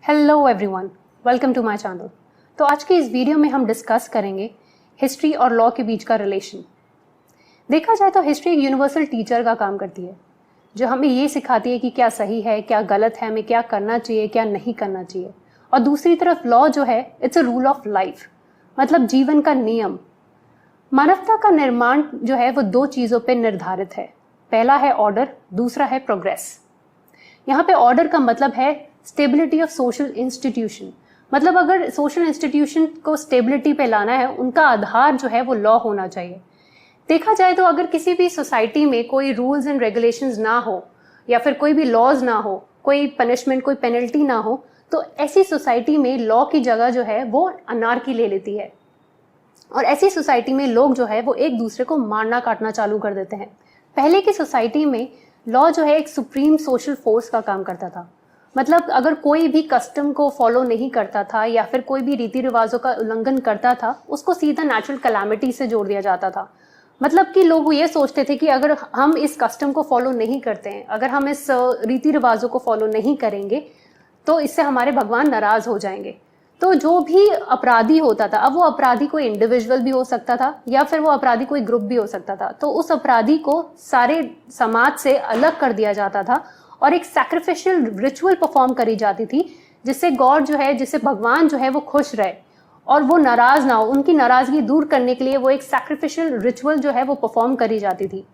Hello everyone, welcome to my channel. तो आज की इस वीडियो में हम डिस्कस करेंगे हिस्ट्री और लॉ के बीच का रिलेशन। देखा जाए तो हिस्ट्री एक यूनिवर्सल टीचर का काम करती है, जो हमें ये सिखाती है कि क्या सही है, क्या गलत है, हमें क्या करना चाहिए, क्या नहीं करना चाहिए। और दूसरी तरफ लॉ जो है, it's a rule of life, मतलब जीवन का नियम। मानवता का निर्माण जो है वो दो चीज़ों पर निर्धारित है। पहला है ऑर्डर, दूसरा है प्रोग्रेस। यहाँ पे ऑर्डर का मतलब है स्टेबिलिटी ऑफ सोशल इंस्टीट्यूशन, मतलब अगर सोशल इंस्टीट्यूशन को स्टेबिलिटी पे लाना है, उनका आधार जो है वो लॉ होना चाहिए। देखा जाए तो अगर किसी भी सोसाइटी में कोई रूल्स एंड रेगुलेशंस ना हो या फिर कोई भी लॉज ना हो, कोई पनिशमेंट, कोई पेनल्टी ना हो, तो ऐसी सोसाइटी में लॉ की जगह जो है वो अनार्की ले लेती है। और ऐसी सोसाइटी में लोग जो है वो एक दूसरे को मारना काटना चालू कर देते हैं। पहले की सोसाइटी में लॉ जो है एक सुप्रीम सोशल फोर्स का काम करता था। मतलब अगर कोई भी कस्टम को फॉलो नहीं करता था या फिर कोई भी रीति रिवाजों का उल्लंघन करता था, उसको सीधा नेचुरल कैलामिटी से जोड़ दिया जाता था। मतलब कि लोग ये सोचते थे कि अगर हम इस कस्टम को फॉलो नहीं करते हैं, अगर हम इस रीति रिवाजों को फॉलो नहीं करेंगे, तो इससे हमारे भगवान नाराज हो जाएंगे। तो जो भी अपराधी होता था, अब वो अपराधी कोई इंडिविजुअल भी हो सकता था या फिर वो अपराधी कोई ग्रुप भी हो सकता था, तो उस अपराधी को सारे समाज से अलग कर दिया जाता था और एक सैक्रिफिशियल रिचुअल परफॉर्म करी जाती थी, जिससे गॉड जो है, जिससे भगवान जो है वो खुश रहे और वो नाराज ना हो। उनकी नाराजगी दूर करने के लिए वो एक सैक्रिफिशियल रिचुअल जो है वो परफॉर्म करी जाती थी।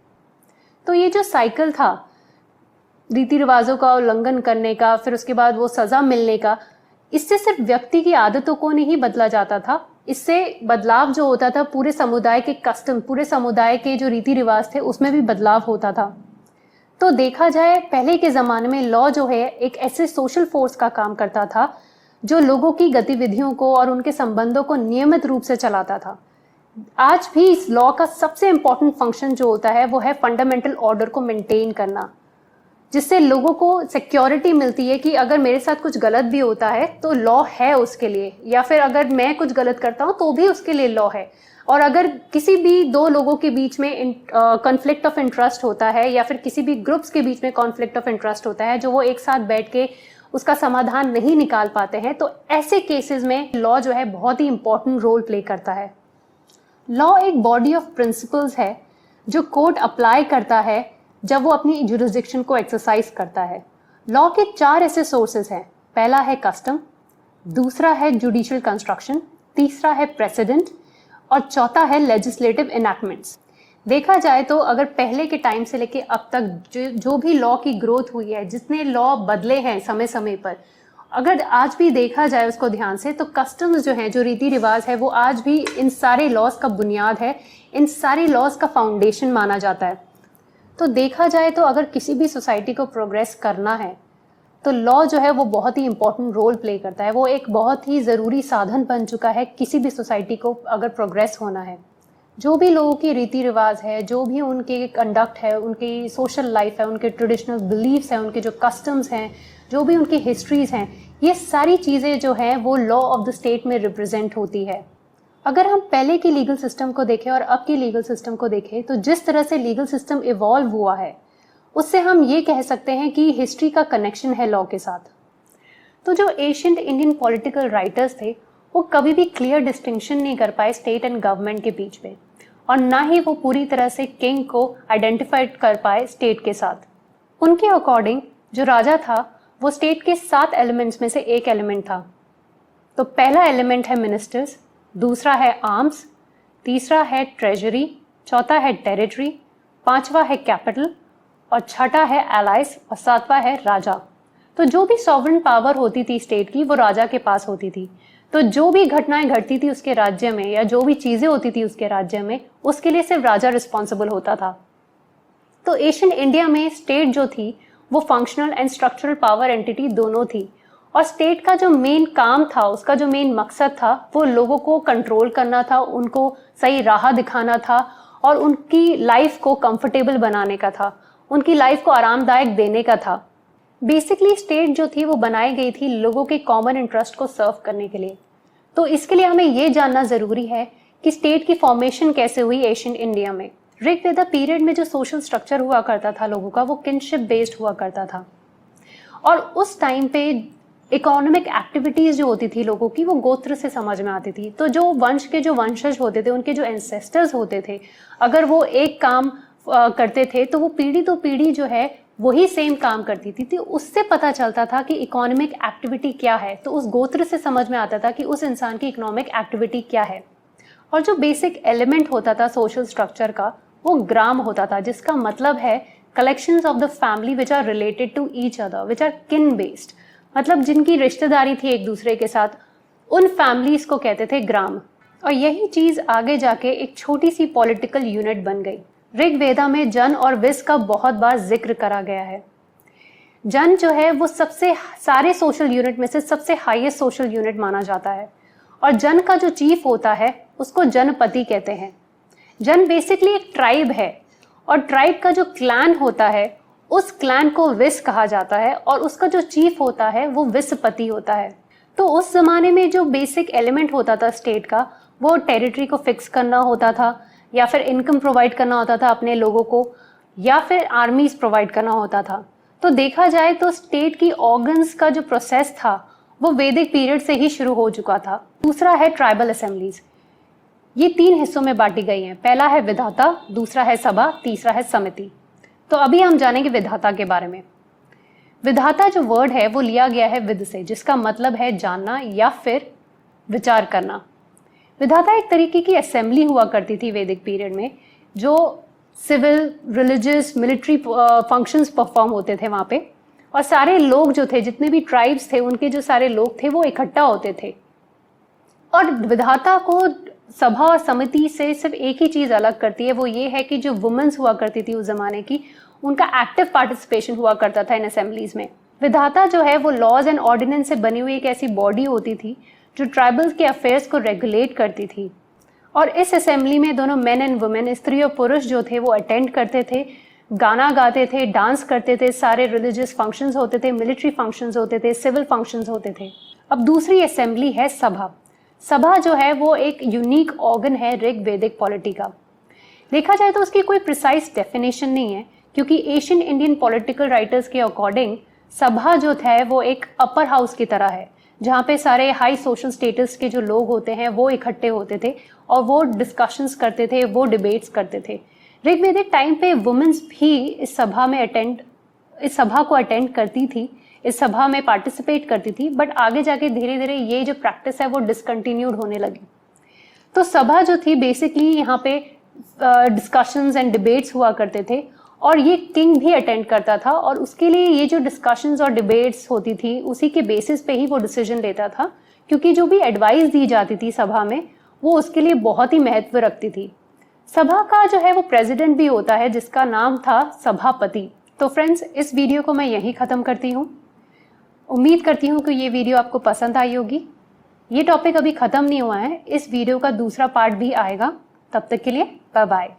तो ये जो साइकिल था रीति रिवाजों का उल्लंघन करने का, फिर उसके बाद वो सजा मिलने का, इससे सिर्फ व्यक्ति की आदतों को नहीं बदला जाता था, इससे बदलाव जो होता था पूरे समुदाय के कस्टम, पूरे समुदाय के जो रीति रिवाज थे उसमें भी बदलाव होता था। तो देखा जाए पहले के ज़माने में लॉ जो है एक ऐसे सोशल फोर्स का काम करता था जो लोगों की गतिविधियों को और उनके संबंधों को नियमित रूप से चलाता था। आज भी इस लॉ का सबसे इम्पोर्टेंट फंक्शन जो होता है वो है फंडामेंटल ऑर्डर को मेंटेन करना, जिससे लोगों को सिक्योरिटी मिलती है कि अगर मेरे साथ कुछ गलत भी होता है तो लॉ है उसके लिए, या फिर अगर मैं कुछ गलत करता हूँ तो भी उसके लिए लॉ है। और अगर किसी भी दो लोगों के बीच में कॉन्फ्लिक्ट ऑफ इंटरेस्ट होता है या फिर किसी भी ग्रुप्स के बीच में कॉन्फ्लिक्ट ऑफ इंटरेस्ट होता है जो वो एक साथ बैठ के उसका समाधान नहीं निकाल पाते हैं, तो ऐसे केसेस में लॉ जो है बहुत ही इंपॉर्टेंट रोल प्ले करता है। लॉ एक बॉडी ऑफ प्रिंसिपल्स है जो कोर्ट अप्लाई करता है जब वो अपनी जुरिसडिक्शन को एक्सरसाइज करता है। लॉ के चार ऐसे सोर्सेज हैं। पहला है कस्टम, दूसरा है जुडिशियल कंस्ट्रक्शन, तीसरा है प्रेसिडेंट और चौथा है लेजिस्लेटिव इनैक्टमेंट्स। देखा जाए तो अगर पहले के टाइम से लेके अब तक जो भी लॉ की ग्रोथ हुई है, जितने लॉ बदले हैं समय समय पर, अगर आज भी देखा जाए उसको ध्यान से, तो कस्टम्स जो हैं, जो रीति रिवाज है, वो आज भी इन सारे लॉज का बुनियाद है, इन सारे लॉज का फाउंडेशन माना जाता है। तो देखा जाए तो अगर किसी भी सोसाइटी को प्रोग्रेस करना है तो लॉ जो है वो बहुत ही इंपॉर्टेंट रोल प्ले करता है। वो एक बहुत ही ज़रूरी साधन बन चुका है किसी भी सोसाइटी को अगर प्रोग्रेस होना है। जो भी लोगों की रीति रिवाज है, जो भी उनके कंडक्ट है, उनकी सोशल लाइफ है, उनके ट्रेडिशनल बिलीव्स हैं, उनके जो कस्टम्स हैं, जो भी उनकी हिस्ट्रीज हैं, ये सारी चीज़ें जो हैं वो लॉ ऑफ द स्टेट में रिप्रेजेंट होती है। अगर हम पहले की लीगल सिस्टम को देखें और अब की लीगल सिस्टम को देखें, तो जिस तरह से लीगल सिस्टम इवॉल्व हुआ है उससे हम ये कह सकते हैं कि हिस्ट्री का कनेक्शन है लॉ के साथ। तो जो एशियंट इंडियन पॉलिटिकल राइटर्स थे वो कभी भी क्लियर डिस्टिंक्शन नहीं कर पाए स्टेट एंड गवर्नमेंट के बीच में, और ना ही वो पूरी तरह से किंग को आइडेंटिफाइड कर पाए स्टेट के साथ। उनके अकॉर्डिंग जो राजा था वो स्टेट के 7 एलिमेंट्स में से एक एलिमेंट था। तो पहला एलिमेंट है मिनिस्टर्स, दूसरा है आर्म्स, तीसरा है ट्रेजरी, चौथा है टेरिटरी, पांचवा है कैपिटल और छठा है एलाइज और सातवां है राजा। तो जो भी सॉवरेन पावर होती थी स्टेट की वो राजा के पास होती थी। तो जो भी घटनाएं घटती थी उसके राज्य में या जो भी चीजें होती थी उसके राज्य में, उसके लिए सिर्फ राजा रिस्पॉन्सिबल होता था। तो एशियन इंडिया में स्टेट जो थी वो functional and structural power entity दोनों थी, और स्टेट का जो मेन काम था, उसका जो मेन मकसद था, वो लोगों को कंट्रोल करना था, उनको सही राह दिखाना था और उनकी लाइफ को कंफर्टेबल बनाने का था, उनकी लाइफ को आरामदायक देने का था। बेसिकली स्टेट जो थी वो बनाई गई थी लोगों के कॉमन इंटरेस्ट को सर्व करने के लिए। तो इसके लिए हमें ये जानना ज़रूरी है कि स्टेट की फॉर्मेशन कैसे हुई एशियन इंडिया में। ऋग्वेदा पीरियड में जो सोशल स्ट्रक्चर हुआ करता था लोगों का, वो किनशिप बेस्ड हुआ करता था, और उस टाइम पे इकोनॉमिक एक्टिविटीज़ जो होती थी लोगों की वो गोत्र से समझ में आती थी। तो जो वंश के जो वंशज होते थे, उनके जो एंसेस्टर्स होते थे, अगर वो एक काम करते थे तो वो पीढ़ी तो पीढ़ी जो है वही सेम काम करती थी। तो उससे पता चलता था कि इकोनॉमिक एक्टिविटी क्या है। तो उस गोत्र से समझ में आता था कि उस इंसान की इकोनॉमिक एक्टिविटी क्या है। और जो बेसिक एलिमेंट होता था सोशल स्ट्रक्चर का, वो ग्राम होता था, जिसका मतलब है collections of the family which are related to each other, which are kin based, मतलब जिनकी रिश्तेदारी थी एक दूसरे के साथ, उन फैमिलीज को कहते थे ग्राम। और यही चीज आगे जाके एक छोटी सी पॉलिटिकल यूनिट बन गई। ऋग्वेदा में जन और विस का बहुत बार जिक्र करा गया है। जन जो है वो सबसे सारे सोशल यूनिट में से सबसे हाईएस्ट सोशल यूनिट माना जाता है। और जन का जो चीफ होता है उसको जनपति कहते हैं। जन बेसिकली एक ट्राइब है और ट्राइब का जो क्लैन होता है उस क्लैन को विस कहा जाता है और उसका जो चीफ होता है वो विसपति होता है। तो उस जमाने में जो बेसिक एलिमेंट होता था स्टेट का, वो टेरिटरी को फिक्स करना होता था, या फिर इनकम प्रोवाइड करना होता था अपने लोगों को, या फिर आर्मीज प्रोवाइड करना होता था। तो देखा जाए तो स्टेट की ऑर्गन्स का जो प्रोसेस था वो वैदिक पीरियड से ही शुरू हो चुका था। दूसरा है ट्राइबल असेंबलीज। ये 3 हिस्सों में बांटी गई हैं। पहला है विधाता, दूसरा है सभा, तीसरा है समिति। तो अभी हम जानेंगे विधाता के बारे में। विधाता जो वर्ड है वो लिया गया है विद से, जिसका मतलब है जानना या फिर विचार करना। विधाता एक तरीके की असेंबली हुआ करती थी वैदिक पीरियड में, जो civil, religious, military functions perform होते थे वहाँ पे। और सारे लोग जो थे, जितने भी ट्राइब्स थे, उनके जो सारे लोग थे वो इकट्ठा होते थे। और विधाता को सभा और समिति से सिर्फ एक ही चीज़ अलग करती है, वो ये है कि जो वुमेन्स हुआ करती थी उस जमाने की, उनका एक्टिव पार्टिसिपेशन हुआ करता था इन असेंबलीज में। विधाता जो है वो लॉज एंड ऑर्डिनेंस से बनी हुई एक ऐसी बॉडी होती थी जो ट्राइबल्स के अफेयर्स को रेगुलेट करती थी। और इस असेंबली में दोनों मेन एंड वुमेन, स्त्री और पुरुष जो थे वो अटेंड करते थे, गाना गाते थे, डांस करते थे, सारे रिलीजियस फंक्शंस होते थे, मिलिट्री फंक्शंस होते थे, सिविल फंक्शंस होते थे। अब दूसरी असेंबली है सभा। सभा जो है वो एक यूनिक ऑर्गन है ऋग वैदिक पॉलिटी का। देखा जाए तो उसकी कोई प्रिसाइज डेफिनेशन नहीं है, क्योंकि एशियन इंडियन पॉलिटिकल राइटर्स के अकॉर्डिंग सभा जो है वो एक अपर हाउस की तरह है, जहाँ पे सारे हाई सोशल स्टेटस के जो लोग होते हैं वो इकट्ठे होते थे और वो डिस्कशंस करते थे, वो डिबेट्स करते थे। ऋग्वेदिक टाइम पे वुमेन्स भी इस सभा को अटेंड करती थी, इस सभा में पार्टिसिपेट करती थी, बट आगे जाके धीरे धीरे ये जो प्रैक्टिस है वो डिसकंटिन्यूड होने लगी। तो सभा जो थी बेसिकली यहाँ पे डिस्कशंस एंड डिबेट्स हुआ करते थे और ये किंग भी अटेंड करता था, और उसके लिए ये जो डिस्कशंस और डिबेट्स होती थी उसी के बेसिस पे ही वो डिसीजन लेता था, क्योंकि जो भी एडवाइस दी जाती थी सभा में वो उसके लिए बहुत ही महत्व रखती थी। सभा का जो है वो प्रेसिडेंट भी होता है, जिसका नाम था सभापति। तो फ्रेंड्स, इस वीडियो को मैं यहीं ख़त्म करती हूँ। उम्मीद करती हूँ कि ये वीडियो आपको पसंद आई होगी। ये टॉपिक अभी ख़त्म नहीं हुआ है, इस वीडियो का दूसरा पार्ट भी आएगा। तब तक के लिए बाय बाय।